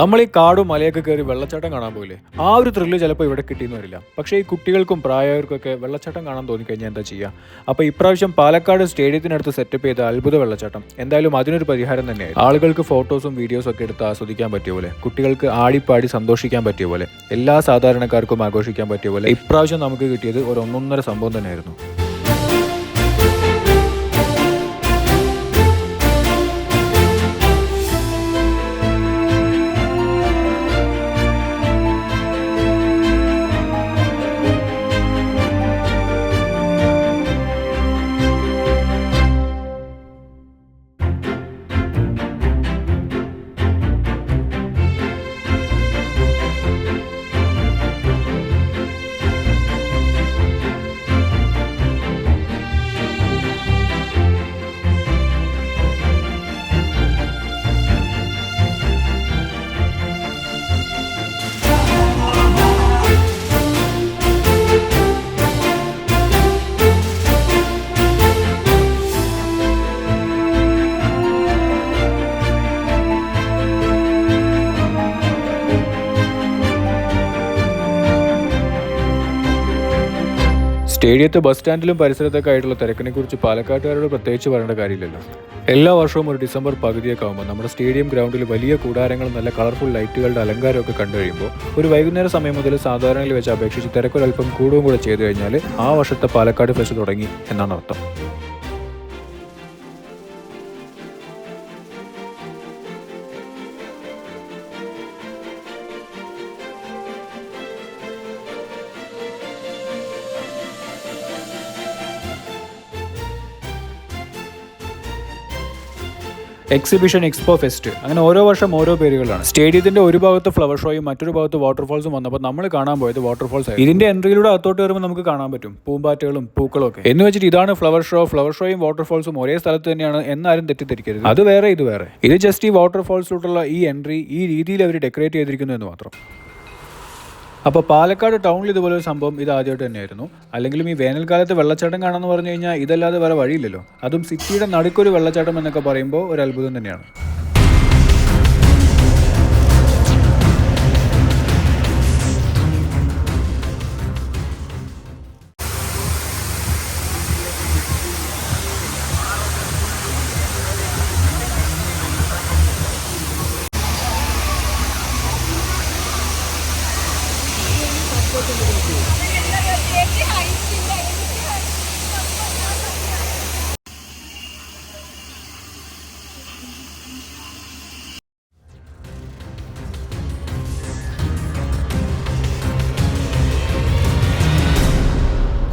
നമ്മൾ ഈ കാടും മലയൊക്കെ കയറി വെള്ളച്ചാട്ടം കാണാൻ പോയില്ലേ, ആ ഒരു ത്രില്ല് ചിലപ്പോൾ ഇവിടെ കിട്ടിയെന്ന് വരില്ല. പക്ഷേ ഈ കുട്ടികൾക്കും പ്രായമായവർക്കൊക്കെ വെള്ളച്ചാട്ടം കാണാൻ തോന്നിക്കഴിഞ്ഞാൽ എന്താ ചെയ്യുക? അപ്പോൾ ഇപ്രാവശ്യം പാലക്കാട് സ്റ്റേഡിയത്തിനടുത്ത് സെറ്റപ്പ് ചെയ്ത അത്ഭുത വെള്ളച്ചാട്ടം എന്തായാലും അതിനൊരു പരിഹാരം തന്നെയായിരുന്നു. ആളുകൾക്ക് ഫോട്ടോസും വീഡിയോസും ഒക്കെ എടുത്ത് ആസ്വദിക്കാൻ പറ്റിയ പോലെ, കുട്ടികൾക്ക് ആടിപ്പാടി സന്തോഷിക്കാൻ പറ്റിയ പോലെ, എല്ലാ സാധാരണക്കാർക്കും ആഘോഷിക്കാൻ പറ്റിയ പോലെ ഇപ്രാവശ്യം നമുക്ക് കിട്ടിയത് ഒരു ഒന്നൊന്നര സംഭവം തന്നെയായിരുന്നു. സ്റ്റേഡിയത്തെ ബസ് സ്റ്റാൻഡിലും പരിസരത്തൊക്കെ ആയിട്ടുള്ള തിരക്കിനെ കുറിച്ച് പാലക്കാട്ടുകാരോട് പ്രത്യേകിച്ച് പറയേണ്ട കാര്യമില്ലല്ലോ. എല്ലാ വർഷവും ഒരു ഡിസംബർ പകുതിയൊക്കെ ആകുമ്പോൾ നമ്മുടെ സ്റ്റേഡിയം ഗ്രൗണ്ടിൽ വലിയ കൂടാരങ്ങളും നല്ല കളർഫുൾ ലൈറ്റുകളുടെ അലങ്കാരമൊക്കെ കണ്ടു കഴിയുമ്പോൾ ഒരു വൈകുന്നേര സമയം മുതൽ സാധാരണയിൽ വെച്ച് അപേക്ഷിച്ച് തിരക്കൊരൽപ്പം കൂടുകയും കൂടെ ചെയ്തു കഴിഞ്ഞാൽ ആ വർഷത്തെ പാലക്കാട് ഫെസ്റ്റ് തുടങ്ങി എന്നാണ് അർത്ഥം. എക്സിബിഷൻ, എക്സ്പോ, ഫെസ്റ്റ്, അങ്ങനെ ഓരോ വർഷം ഓരോ പേരുകളാണ്. സ്റ്റേഡിയത്തിന്റെ ഒരു ഭാഗത്ത് ഫ്ലവർ ഷോയും മറ്റൊരു ഭാഗത്ത് വാട്ടർഫോൾസും വന്നപ്പോൾ നമ്മൾ കാണാൻ പോയത് വാട്ടർഫോൾസ് ആയിരുന്നു. ഇതിന്റെ എൻട്രിയിലൂടെ അകത്തോട്ട് കയറുമ്പോൾ നമുക്ക് കാണാൻ പറ്റും പൂമ്പാറ്റകളും പൂക്കളും ഒക്കെ. എന്ന് വെച്ചിട്ട് ഇതാണ് ഫ്ലവർ ഷോയും വാട്ടർഫോൾസും ഒരേ സ്ഥലത്ത് തന്നെയാണ് എന്നാരും തെറ്റിദ്ധരിക്കരുത്. അത് വേറെ, ഇത് വേറെ. ഇത് ജസ്റ്റ് ഈ വാട്ടർഫോൾസിലോട്ടുള്ള ഈ എൻട്രി ഈ രീതിയിൽ അവർ ഡെക്കറേറ്റ് ചെയ്തിരിക്കുന്നു എന്ന് മാത്രം. അപ്പോൾ പാലക്കാട് ടൗണിൽ ഇതുപോലെ ഒരു സംഭവം ഇത് ആദ്യമായിട്ട് തന്നെയായിരുന്നു. അല്ലെങ്കിലും ഈ വേനൽക്കാലത്ത് വെള്ളച്ചാട്ടം കാണാമെന്ന് പറഞ്ഞു കഴിഞ്ഞാൽ ഇതല്ലാതെ വേറെ വഴിയില്ലല്ലോ. അതും സിറ്റിയുടെ നടുക്കൊരു വെള്ളച്ചാട്ടം എന്നൊക്കെ പറയുമ്പോൾ ഒരു അത്ഭുതം തന്നെയാണ്.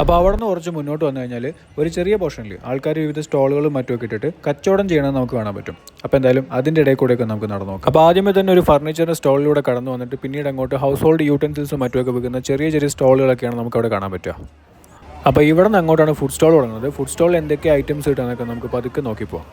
അപ്പോൾ അവിടെ നിന്ന് കുറച്ച് മുന്നോട്ട് വന്നു കഴിഞ്ഞാൽ ഒരു ചെറിയ പോർഷനിൽ ആൾക്കാർ വിവിധ സ്റ്റോളുകളും മറ്റുമൊക്കെ ഇട്ടിട്ട് കച്ചവടം ചെയ്യണമെന്ന് നമുക്ക് കാണാൻ പറ്റും. അപ്പോൾ എന്തായാലും അതിൻ്റെ ഇടയിൽ കൂടെയൊക്കെ നമുക്ക് നടന്നു നോക്കാം. അപ്പോൾ ആദ്യമേ തന്നെ ഒരു ഫർണിച്ചറിൻ്റെ സ്റ്റോളിലൂടെ കടന്നു വന്നിട്ട് പിന്നീട് അങ്ങോട്ട് ഹൗസ് ഹോൾഡ് യൂട്ടൻസിൽസും മറ്റുമൊക്കെ വിൽക്കുന്ന ചെറിയ ചെറിയ സ്റ്റോളുകളൊക്കെയാണ് നമുക്ക് അവിടെ കാണാൻ പറ്റുക. അപ്പോൾ ഇവിടെ നിന്ന് അങ്ങോട്ടാണ് ഫുഡ് സ്റ്റോൾ തുടങ്ങുന്നത്. ഫുഡ് സ്റ്റോളിൽ എന്തൊക്കെ ഐറ്റംസ് കിട്ടാന്നൊക്കെ നമുക്ക് പതുക്കെ നോക്കിപ്പോവാം.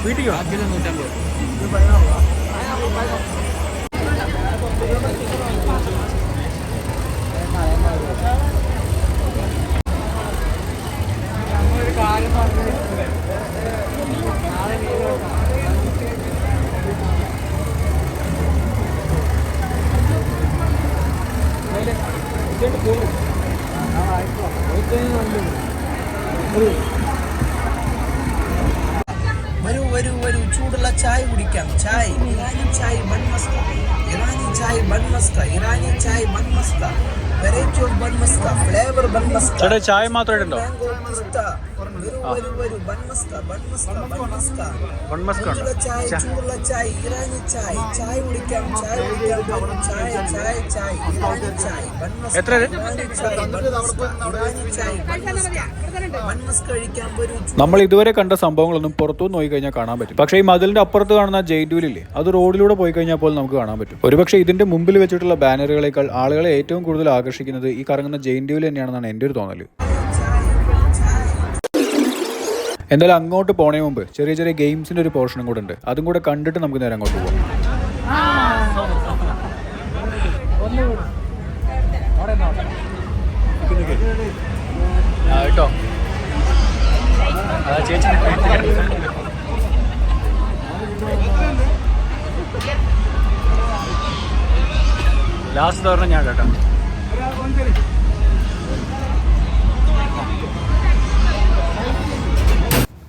വീട്ടിലോ വരൂ ചൂടുള്ള ചായ കുടിക്കാം. ചായ ഇറാനി ചായ ബൺ മസ്ക, ഇറാനി ചായ ബൺ മസ്ക, ഇറാനി ചായ bun Musca, variety of bun Musca, flavour bun Musca. ചായ മാത്രമേ ഉണ്ടോ? മാംഗോ പിസ്ത, വെറും വരൂ ബൺമസ്ക ബൺമസ്കാണ് ചൂടുള്ള ചായ ഇറാനി ചായ കുടിക്കാം വരൂ ചായ ഇറാനി ചായ എത്ര ബൺമസ്ക കഴിക്കാൻ വരൂ. നമ്മൾ ഇതുവരെ കണ്ട സംഭവങ്ങളൊന്നും പുറത്തുനിന്ന് നോക്കി കഴിഞ്ഞാൽ കാണാൻ പറ്റും. പക്ഷേ ഈ മതിലിന്റെ അപ്പുറത്ത് കാണുന്ന ജെയിന്റ് വീലില്ലേ, അത് റോഡിലൂടെ പോയി കഴിഞ്ഞാൽ പോലും നമുക്ക് കാണാൻ പറ്റും. ഒരുപക്ഷെ ഇതിന്റെ മുമ്പിൽ വെച്ചിട്ടുള്ള ബാനറുകളേക്കാൾ ആളുകളെ ഏറ്റവും കൂടുതൽ ആകർഷിക്കുന്നത് ഈ കറങ്ങുന്ന ജെയിന്റ് വീൽ തന്നെയാണെന്നാണ് എൻ്റെ ഒരു തോന്നല്. എന്തായാലും അങ്ങോട്ട് പോണേ മുമ്പ് ചെറിയ ചെറിയ ഗെയിംസിന്റെ ഒരു പോർഷനും കൂടെ ഉണ്ട്. അതും കൂടെ കണ്ടിട്ട് നമുക്ക് നേരെ അങ്ങോട്ട് പോകാം. കേട്ടോ ചേച്ചി ലാസ്റ്റ് തവണ ഞാൻ കേട്ടോ.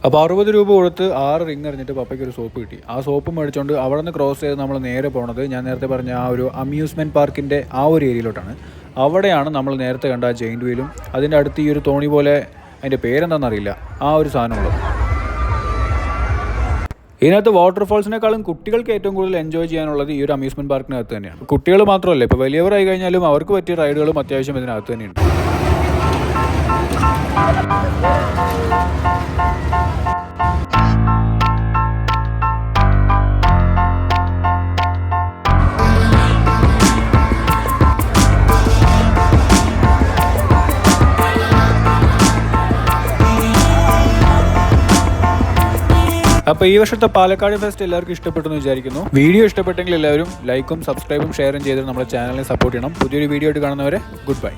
അപ്പോൾ 60 രൂപ കൊടുത്ത് 6 റിങ് എറിഞ്ഞിട്ട് പപ്പയ്ക്ക് ഒരു സോപ്പ് കിട്ടി. ആ സോപ്പ് മേടിച്ചുകൊണ്ട് അവിടെ നിന്ന് ക്രോസ് ചെയ്ത് നമ്മൾ നേരെ പോണത് ഞാൻ നേരത്തെ പറഞ്ഞ ആ ഒരു അമ്യൂസ്മെൻറ്റ് പാർക്കിൻ്റെ ആ ഒരു ഏരിയയിലോട്ടാണ്. അവിടെയാണ് നമ്മൾ നേരത്തെ കണ്ട ആ ജെയിൻറ്റ് വീലും അതിൻ്റെ അടുത്ത് ഈ ഒരു തോണി പോലെ, അതിൻ്റെ പേരെന്താണെന്നറിയില്ല, ആ ഒരു സാധനമുള്ളത്. ഇതിനകത്ത് വാട്ടർഫോൾസിനേക്കാളും കുട്ടികൾക്ക് ഏറ്റവും കൂടുതൽ എൻജോയ് ചെയ്യാനുള്ളത് ഈ ഒരു അമ്യൂസ്മെൻറ്റ് പാർക്കിനകത്ത് തന്നെയാണ്. കുട്ടികൾ മാത്രമല്ല, ഇപ്പോൾ വലിയവരായി കഴിഞ്ഞാലും അവർക്ക് പറ്റിയ റൈഡുകളും അത്യാവശ്യം ഇതിനകത്ത് തന്നെയുണ്ട്. അപ്പോൾ ഈ വർഷത്തെ പാലക്കാട് ഫെസ്റ്റ് എല്ലാവർക്കും ഇഷ്ടപ്പെട്ടു എന്ന് വിചാരിക്കുന്നു. വീഡിയോ ഇഷ്ടപ്പെട്ടെങ്കിൽ എല്ലാവരും ലൈക്കും സബ്സ്ക്രൈബും ഷെയറും ചെയ്ത് നമ്മുടെ ചാനലിനെ സപ്പോർട്ട് ചെയ്യണം. പുതിയൊരു വീഡിയോ ആയിട്ട് കാണുന്നവരെ ഗുഡ് ബൈ.